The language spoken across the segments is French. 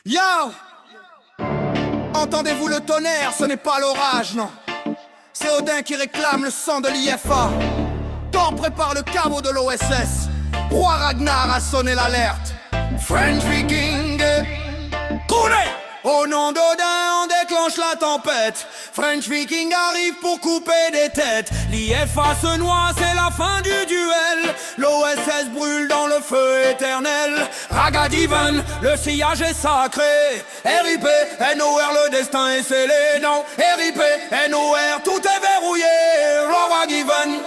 Yo! Entendez-vous le tonnerre, ce n'est pas l'orage, non. C'est Odin qui réclame le sang de l'IFA. Thor prépare le caveau de l'OSS. Roi Ragnar a sonné l'alerte. French Viking, tournez! Au nom d'Odin, on déclenche la tempête. French Viking arrive pour couper des têtes. L'IFA se noie, c'est la fin du duel. L'OSS brûle dans le feu éternel. Ragadivan, le sillage est sacré. RIP, NOR, le destin est scellé. Non, RIP, NOR, tout est verrouillé. Ragadivan,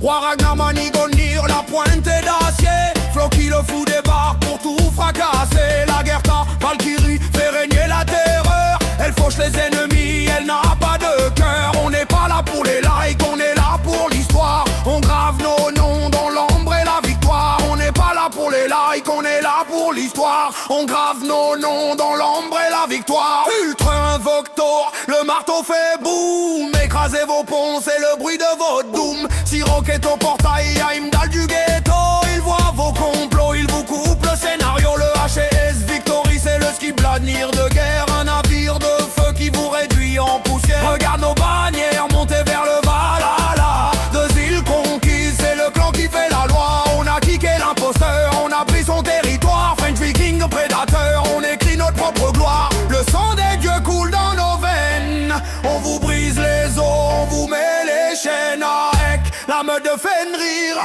Roi Ragnar Manigonir, la pointe est d'acier. Floki le fou débarque pour tout fracasser. La Gerta, Valkyrie, fait régner la terreur. Elle fauche les ennemis, elle n'a pas de cœur. On n'est pas là pour les likes, on est là pour l'histoire. On grave nos noms dans l'ombre et la victoire. On n'est pas là pour les likes, on est là pour l'histoire. On grave nos noms dans l'ombre et la victoire. Ultra Invoctor, le marteau fait boum. Écrasez vos ponts, c'est le bruit de votre doom. Si Rocket au portail, Heimdall du ghetto. Il voit vos complots, il vous coupe le scénario. Le HES Victory, c'est le skiblanir de guerre. Un navire de feu qui vous réduit en poussière. Regarde nos bannières monter vers le Valhalla. Deux îles conquises, c'est le clan qui fait la loi. On a kické l'imposteur, on a pris son territoire. French Viking prédateur, on écrit notre propre gloire. Le sang des dieux coule dans nos veines. On vous brise les os, on vous met les chaînes à Ek, la meute de Fenrir.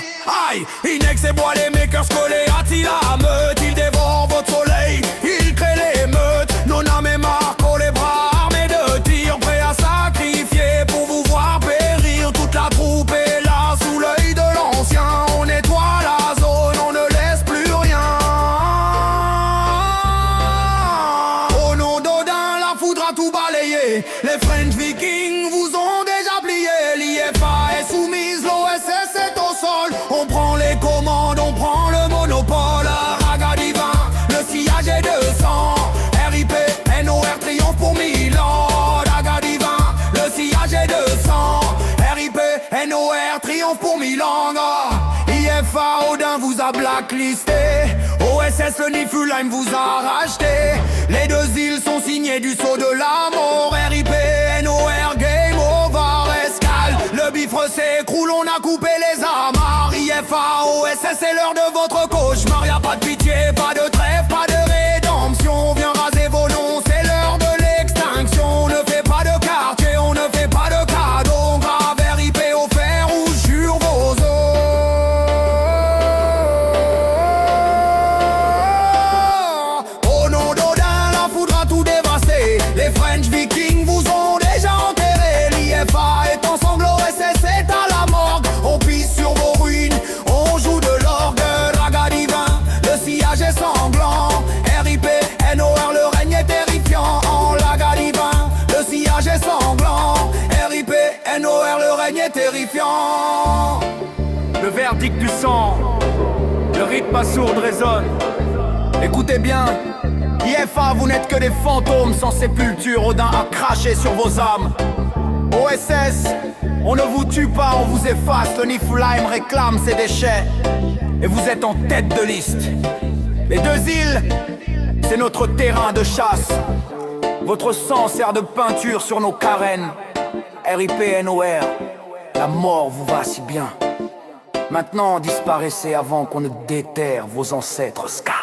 Aïe, Inex et bois les makers collés. Attila meute, il dévore votre soleil. Il crée l'émeute, Nonam et Marco les bras armés de tirs. Prêts à sacrifier pour vous voir périr. Toute la troupe est là sous l'œil de l'ancien. On nettoie la zone, on ne laisse plus rien. Au nom d'Odin, la foudre a tout balayé. Les French Vikings vous ont déjà plié. L'IFA est soumise, l'OSS est au sol. On prend les commandes, on prend le monopole. Ragadivan, le sillage est de sang. RIP, NOR, triomphe pour Milan. Ragadivan, le sillage est de sang. RIP, NOR, triomphe pour Milan. IFA, Odin vous a blacklisté. OSS, le Niflheim vous a racheté. Les deux îles sont signées du sceau de la mort. RIP, NOR, game over, escale. Le bifre s'écroule, on a coupé les amarres. IFA, OSS, c'est l'heure de votre cauchemar. Y'a pas de pitié, pas de trêve, pas de rédemption. On vient raser vos noms, c'est l'heure de l'extinction. On ne fait pas de quartier, on ne fait pas de cadeau. On grave RIP au fer rouge sur vos os. Au nom d'Odin, la foudre a tout dévasté. Les French Vikings vous ont déjà enterré. L'IFA est en sanglots, SS est à la morgue. On pisse sur vos ruines, on joue de l'orgue. Ragadivan, le sillage est sanglant. RIP, NOR, le règne est terrifiant. En Ragadivan, le sillage est sanglant. RIP, NOR, le règne est terrifiant. Le verdict du sang, le rythme sourd résonne. Écoutez bien, IFA, vous n'êtes que des fantômes sans sépulture. Odin a craché sur vos âmes. OSS, on ne vous tue pas, on vous efface. Le Niflheim réclame ses déchets. Et vous êtes en tête de liste. Les deux îles, c'est notre terrain de chasse. Votre sang sert de peinture sur nos carènes. RIP, NOR, la mort vous va si bien. Maintenant, disparaissez avant qu'on ne déterre vos ancêtres Ska.